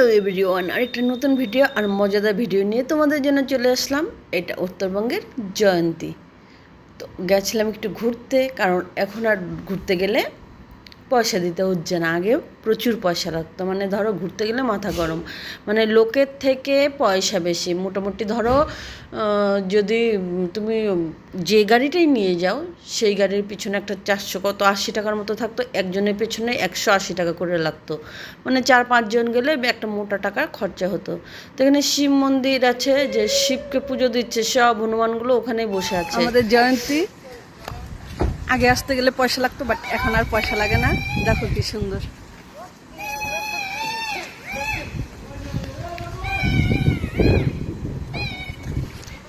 Hello everyone, আরেকটা নতুন video আর মজাদার ভিডিও নিয়ে তোমাদের জন্য চলে আসলাম। এটা উত্তরবঙ্গের জয়ন্তী। তো গেছিলাম একটু ঘুরতে, কারণ এখন আর ঘুরতে গেলে পয়সা দিতে হচ্ছে না। আগে প্রচুর পয়সা লাগতো, মানে ধরো ঘুরতে গেলে মাথা গরম, মানে লোকের থেকে পয়সা বেশি। মোটামুটি ধরো যদি তুমি যে গাড়িটাই নিয়ে যাও, সেই গাড়ির পিছনে একটা 480 টাকার মতো থাকতো, একজনের পেছনে 180 টাকা করে লাগতো। মানে 4-5 জন গেলে একটা মোটা টাকা খরচা হতো। তো এখানে শিব মন্দির আছে, যে শিবকে পুজো দিচ্ছে, সব হনুমানগুলো ওখানেই বসে আছে। আমাদের জয়ন্তী আগে আসতে গেলে পয়সা লাগতো, বাট এখন আর পয়সা লাগে না। দেখো কি সুন্দর।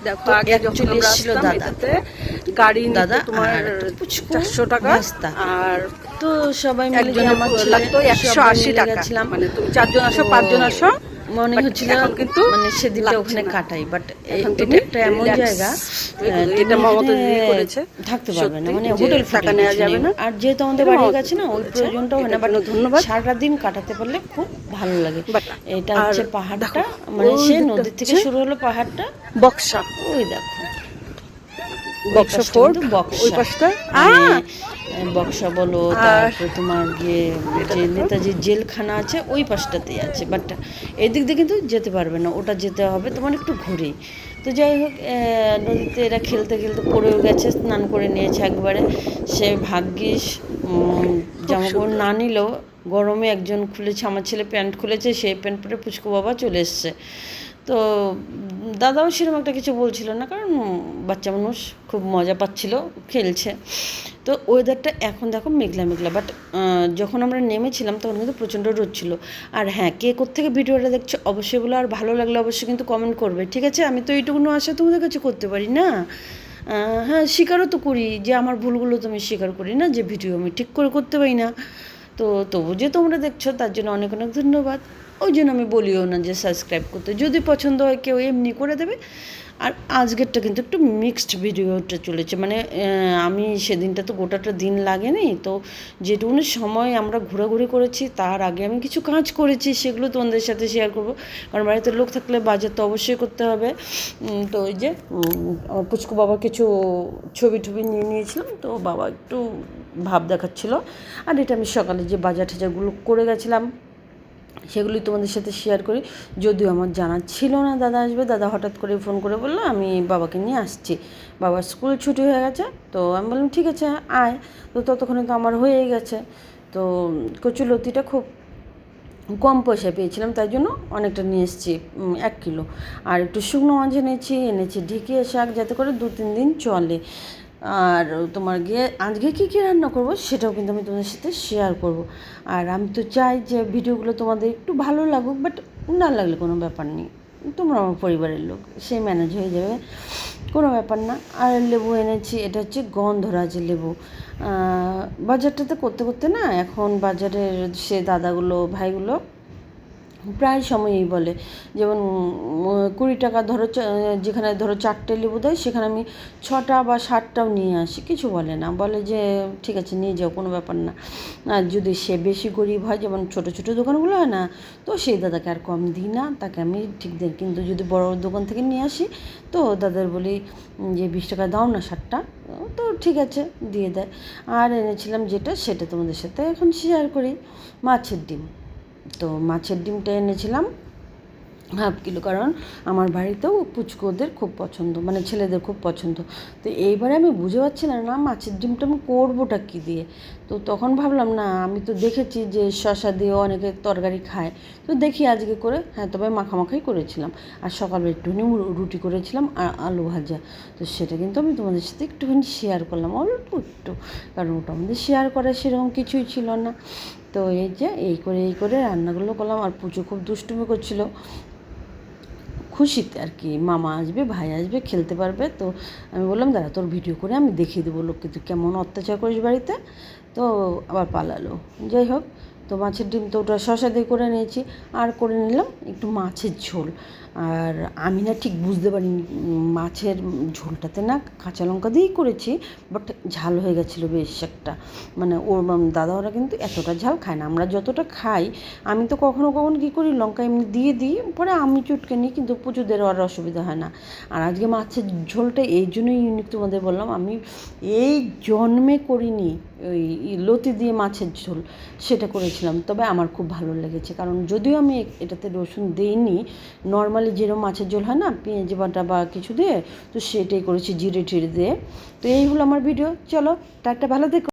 দেখো আগে যখন আমরা আসতাম এটাতে গাড়ি নিত তোমার 400 টাকা, আর তো সবাই মিলে আমার লাগতো 180 টাকা। মানে তুমি 4 জন আসো 5 জন আসো, মনে হচ্ছিল কিন্তু মানে সেদিনটা ওখানে কাটাই। বাট এটা একটা এমন জায়গা, এটা মমতা দিদি করেছে, থাকতে পারবে না, মানে হোটেল টাকা নেওয়া যাবে না। আর যেহেতু আমাদের বাড়ির কাছে না, ওই প্রয়োজনটাও হয় না। বাট ধন্যবাদ, সারাটা দিন কাটাতে পারলে খুব ভালো লাগে। এটা হচ্ছে পাহাড়টা, মানে সে নদীর থেকে শুরু হলো পাহাড়টা, বক্সা। ওই দেখো বক্সা ফোর্ট, ওই পাশটা বক্সা বলো, তারপরে তোমার গিয়ে যে নেতাজির জেলখানা আছে ওই পাশটাতেই আছে। বাট এদিক দিয়ে কিন্তু যেতে পারবে না, ওটা যেতে হবে তোমার একটু ঘুরে। তো যাই হোক, নদীতে এরা খেলতে খেলতে পড়েও গেছে, স্নান করে নিয়েছে একবারে। সে ভাগ্যিস জামাকাপড় না নিলেও গরমে একজন খুলেছে, আমার ছেলে প্যান্ট খুলেছে, সেই প্যান্ট পরে পুচকু বাবা চলে এসছে। তো দাদাও সেরকম একটা কিছু বলছিল না, কারণ বাচ্চা মানুষ খুব মজা পাচ্ছিল, খেলছে। তো ওয়েদারটা এখন দেখো মেঘলা মেঘলা, বাট যখন আমরা নেমেছিলাম তখন কিন্তু প্রচণ্ড রোদ ছিল। আর হ্যাঁ, কে কোত্থেকে ভিডিওটা দেখছো অবশ্যই বলো, আর ভালো লাগলে অবশ্যই কিন্তু কমেন্ট করবে, ঠিক আছে? আমি তো এইটুকুনো আশা তোমাদের কাছে করতে পারি না। হ্যাঁ, স্বীকারও তো করি যে আমার ভুলগুলো তো আমি স্বীকার করি না, যে ভিডিও আমি ঠিক করে করতে পারি না। তো তবু যে তোমরা দেখছো তার জন্য অনেক অনেক ধন্যবাদ। ওই জন্য আমি বলিও না যে সাবস্ক্রাইব করতে, যদি পছন্দ হয় কেউ এমনি করে দেবে। আর আজকেরটা কিন্তু একটু মিক্সড ভিডিওটা চলেছে, মানে আমি সেদিনটা তো গোটাটা দিন লাগেনি, তো যেটুকুনি সময় আমরা ঘোরাঘুরি করেছি তার আগে আমি কিছু কাজ করেছি, সেগুলো তোমাদের সাথে শেয়ার করবো। কারণ বাড়িতে লোক থাকলে বাজার তো অবশ্যই করতে হবে। তো ওই যে আমার পুচকু বাবা কিছু ছবি টবি নিয়ে নিয়েছিলাম, তো বাবা একটু ভাব দেখাচ্ছিলো। আর এটা আমি সকালে যে বাজার টাজারগুলো করে গেছিলাম সেগুলি তোমাদের সাথে শেয়ার করি। যদিও আমার জানা ছিল না দাদা আসবে, দাদা হঠাৎ করে ফোন করে বললো আমি বাবাকে নিয়ে আসছি, বাবার স্কুল ছুটি হয়ে গেছে। তো আমি বললাম ঠিক আছে আয়। তো ততক্ষণে তো আমার হয়েই গেছে। তো কচুলতিটা খুব কম পয়সায় পেয়েছিলাম, তাই জন্য অনেকটা নিয়ে এসেছি, 1 কিলো। আর একটু শুকনো মাছ এনেছি ঢেঁকিয়ে শাক, যাতে করে 2-3 দিন চলে। আর তোমার গিয়ে আজকে কী কী রান্না করব সেটাও কিন্তু আমি তোমাদের সাথে শেয়ার করব। আর আমি তো চাই যে ভিডিওগুলো তোমাদের একটু ভালো লাগুক, বাট না লাগলে কোনো ব্যাপার নেই, তোমরা আমার পরিবারের লোক, সে ম্যানেজ হয়ে যাবে, কোনো ব্যাপার না। আর লেবু এনেছি, এটা হচ্ছে গন্ধরাজ লেবু। বাজারটাতে করতে করতে না, এখন বাজারের সে দাদাগুলো ভাইগুলো প্রায় সময়ই বলে, যেমন 20 টাকা ধরো, যেখানে ধরো 4টে লেবু দেয় সেখানে আমি 6টা বা 7টাও নিয়ে আসি, কিছু বলে না, বলে যে ঠিক আছে নিয়ে যাও, কোনো ব্যাপার না। আর যদি সে বেশি গরিব হয়, যেমন ছোটো ছোটো দোকানগুলো হয় না, তো সেই দাদাকে আর কম দিই না, তাকে আমি ঠিক দিই। কিন্তু যদি বড় দোকান থেকে নিয়ে আসি, তো দাদার বলি যে 20 টাকা দাও না 7টা, তো ঠিক আছে দিয়ে দেয়। আর এনেছিলাম যেটা, সেটা তোমাদের সাথে এখন শেয়ার করি, মাছের ডিম। তো মাছের ডিমটা এনেছিলাম 1/2 কিলো, কারণ আমার বাড়িতেও পুচকু ওদের খুব পছন্দ, মানে ছেলেদের খুব পছন্দ। তো এইবারে আমি বুঝে পাচ্ছিলাম না মাছের ডিমটা আমি করবোটা কী দিয়ে। তো তখন ভাবলাম না, আমি তো দেখেছি যে শসা দিয়েও অনেকে তরকারি খায়, তো দেখি আজকে করে, হ্যাঁ তবে মাখামাখাই করেছিলাম। আর সকালে একটুখানি রুটি করেছিলাম আর আলু ভাজা। তো সেটা কিন্তু আমি তোমাদের সাথে একটুখানি শেয়ার করলাম, অল্প একটু, কারণ ওটা আমাদের শেয়ার করার সেরকম কিছুই ছিল না। তো এই যে এই করে রান্নাগুলো করলাম। আর পুজো খুব দুষ্টুমি করছিল, খুশিতে আর কি, মামা আসবে ভাই আসবে খেলতে পারবে। তো আমি বললাম দাঁড়া তোর ভিডিও করে আমি দেখিয়ে দেবো লোককে তুই কেমন অত্যাচার করিস বাড়িতে। তো আবার পালালো। যাই হোক, তো মাছের ডিম তো ওটা শসা দিয়ে করে নিয়েছি। আর করে নিলাম একটু মাছের ঝোল। আর আমি না ঠিক বুঝতে পারিনি মাছের ঝোলটাতে না কাঁচা লঙ্কা দিয়েই করেছি, বাট ঝাল হয়ে গেছিলো বেশ একটা। মানে ওর দাদা ওরা কিন্তু এতটা ঝাল খায় না, আমরা যতটা খাই। আমি তো কখনো কখনো কী করি, লঙ্কা এমনি দিয়ে দিই, পরে আমি চটকে নিই, কিন্তু পুজোদের আর অসুবিধা হয় না। আর আজকে মাছের ঝোলটা এই জন্যই ইউনিক তোমাদের বললাম, আমি এই জন্মে করিনি ওই লতি দিয়ে মাছের ঝোল, সেটা করেছিলাম। তবে আমার খুব ভালো লেগেছে, কারণ যদিও আমি এটাতে রসুন দিইনি, নর্মালি যেরকম মাছের ঝোল হয় না পেঁয়াজ বাটা বা কিছু দিয়ে, তো সেটাই করেছি জিরে টিরে দিয়ে। তো এই হলো আমার ভিডিও, চলো টাটা, ভালো থেকো।